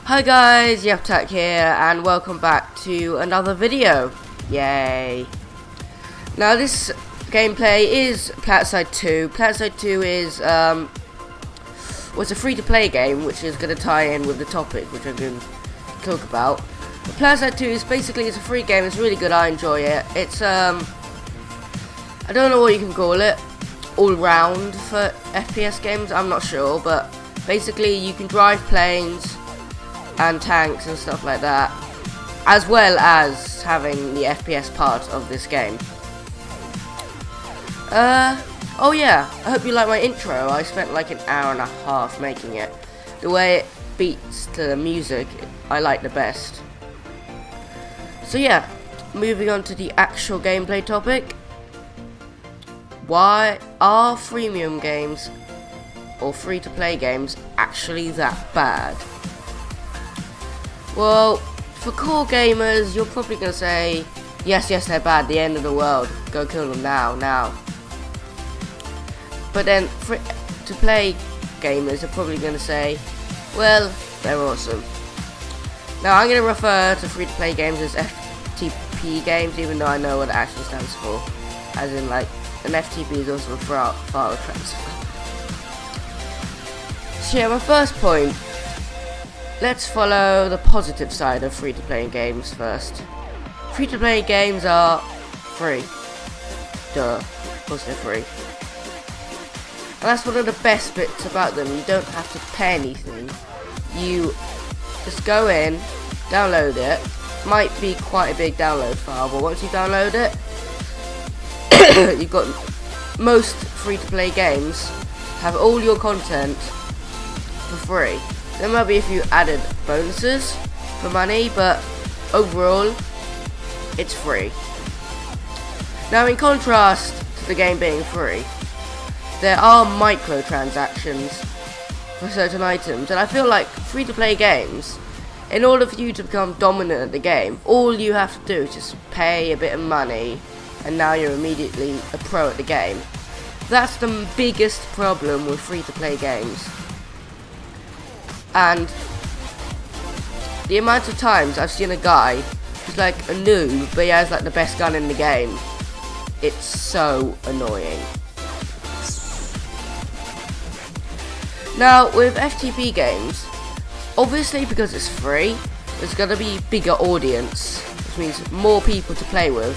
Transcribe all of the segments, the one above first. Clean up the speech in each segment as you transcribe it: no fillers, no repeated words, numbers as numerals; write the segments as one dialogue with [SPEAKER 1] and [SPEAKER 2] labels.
[SPEAKER 1] Hi guys, YapAttack here, and welcome back to another video. Yay! Now this gameplay is PlanetSide 2. PlanetSide 2 is was a free-to-play game, which is going to tie in with the topic, which I'm going to talk about. But PlanetSide 2 is basically it's a free game. It's really good. I enjoy it. It's I don't know what you can call it, all round for FPS games. I'm not sure, but basically you can drive planes and tanks and stuff like that, as well as having the FPS part of this game. Oh yeah, I hope you like my intro. I spent like an hour and a half making it. The way it beats to the music, I like the best. So yeah, moving on to the actual gameplay topic. Why are freemium games or free-to-play games actually that bad? Well, for core gamers, you're probably going to say, yes, they're bad, the end of the world, go kill them now. But then, free-to-play gamers are probably going to say, well, they're awesome. Now, I'm going to refer to free-to-play games as FTP games, even though I know what it actually stands for. As in, like, an FTP is also a file transfer. So yeah, my first point. Let's follow the positive side of free-to-play games first. Free-to-play games are free. Duh, of course they're free. And that's one of the best bits about them. You don't have to pay anything. You just go in, download it. Might be quite a big download file, but once you download it, you've got most free-to-play games have all your content for free. There might be a few added bonuses for money, but overall, it's free. Now, in contrast to the game being free, there are microtransactions for certain items, and I feel like free-to-play games, in order for you to become dominant at the game, all you have to do is just pay a bit of money, and now you're immediately a pro at the game. That's the biggest problem with free-to-play games. And the amount of times I've seen a guy who's like a noob, but he has like the best gun in the game, it's so annoying. Now with FTP games, obviously because it's free, there's going to be bigger audience, which means more people to play with.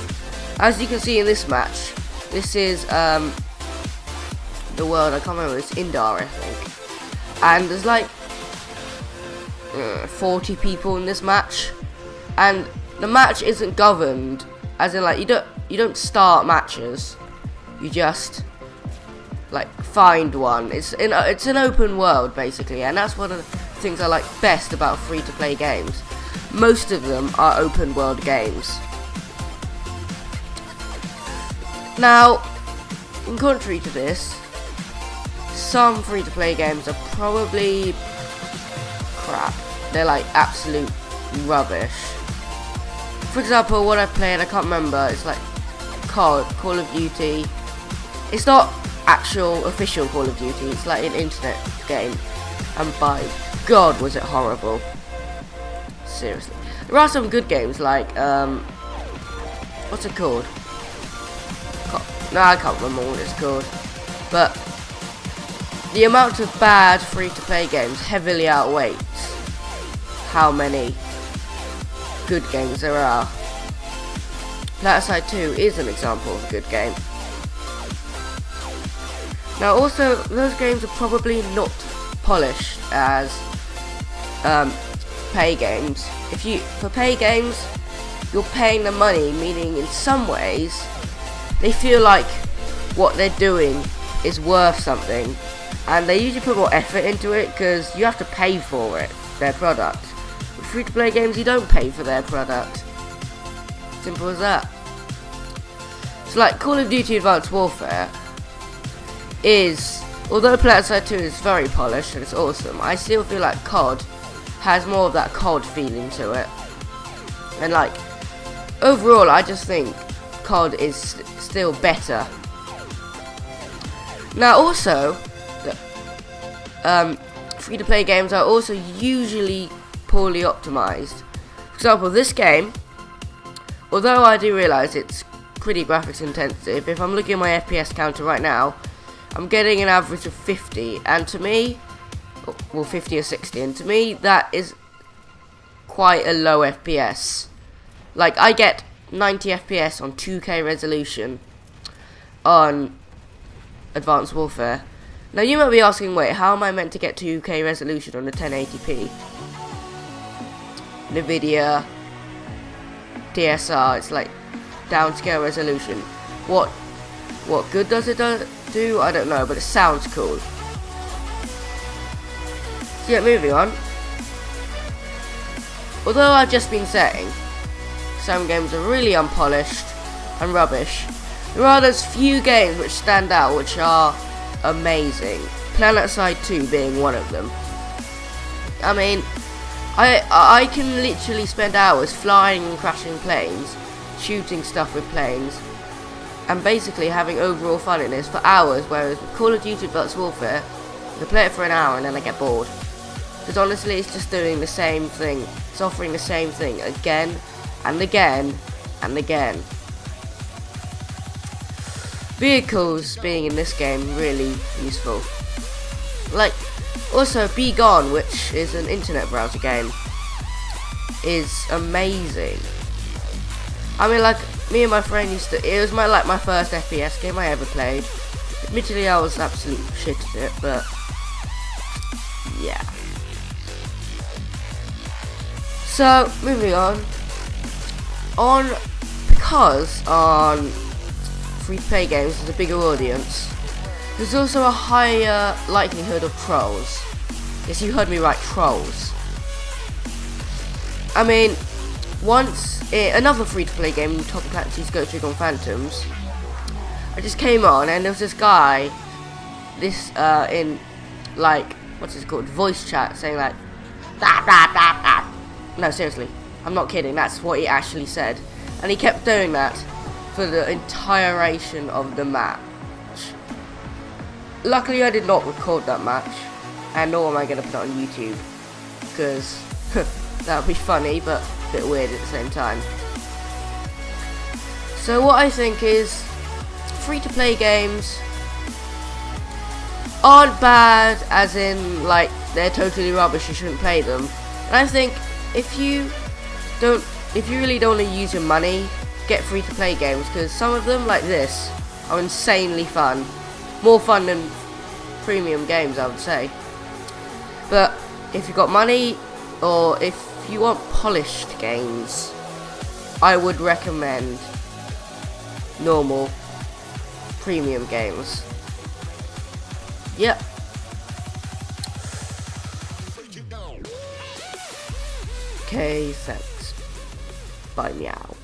[SPEAKER 1] As you can see in this match, this is the world, I can't remember, it's Indar I think, and there's like 40 people in this match, and the match isn't governed, as in like you don't start matches, you just like find one. It's an open world basically, and that's one of the things I like best about free-to-play games. Most of them are open world games. Now, in contrary to this, some free-to-play games are probably crap. They're like absolute rubbish. For example, what I played, I can't remember, it's like Call of Duty. It's not actual official Call of Duty, it's like an internet game, and by God was it horrible. Seriously. There are some good games like what's it called? No, I can't remember what it's called. But the amount of bad free-to-play games heavily outweighs how many good games there are. PlanetSide 2 is an example of a good game. Now also, those games are probably not polished as pay games. For pay games, you're paying the money, meaning in some ways, they feel like what they're doing is worth something, and they usually put more effort into it because you have to pay for it, their product. With free-to-play games, you don't pay for their product. Simple as that. So like Call of Duty Advanced Warfare is, although PlanetSide 2 is very polished and it's awesome, I still feel like COD has more of that COD feeling to it. And like, overall, I just think COD is still better. Now also, free-to-play games are also usually poorly optimized. For example, this game, although I do realize it's pretty graphics intensive, if I'm looking at my FPS counter right now, I'm getting an average of 50, and to me, well, 50 or 60, and to me that is quite a low FPS. Like, I get 90 FPS on 2K resolution on Advanced Warfare. Now you might be asking, wait, how am I meant to get 2K resolution on a 1080p? Nvidia DSR, it's like downscale resolution. What good does it do? I don't know, but it sounds cool. So yeah, moving on. Although I've just been saying some games are really unpolished and rubbish, there are those few games which stand out, which are amazing. PlanetSide 2 being one of them. I mean, I can literally spend hours flying and crashing planes, shooting stuff with planes, and basically having overall fun in this for hours, whereas with Call of Duty Advanced Warfare, I play it for an hour and then I get bored. Because honestly, it's just doing the same thing. It's offering the same thing again and again and again. Vehicles being in this game really useful. Like, also Be Gone, which is an internet browser game, is amazing. I mean, like, me and my friend used to, it was my first FPS game I ever played. Admittedly, I was absolute shit at it, but yeah. So, moving on, because on free-to-play games there's a bigger audience, there's also a higher likelihood of trolls. Yes, you heard me right, trolls. I mean, once, another free-to-play game, Top of Clancy's Ghost Recon Phantoms, I just came on and there was this guy, in, like, what's it called, voice chat, saying like, blah, blah, blah, blah. No, seriously, I'm not kidding, that's what he actually said. And he kept doing that for the entire duration of the match. Luckily, I did not record that match, and nor am I going to put it on YouTube, because that would be funny, but a bit weird at the same time. So what I think is, free-to-play games aren't bad, as in, like, they're totally rubbish, you shouldn't play them. And I think, if you really don't want to use your money, get free-to-play games, because some of them, like this, are insanely fun. More fun than premium games, I would say. But if you've got money, or if you want polished games, I would recommend normal premium games. Yep. Okay, thanks. Bye, meow.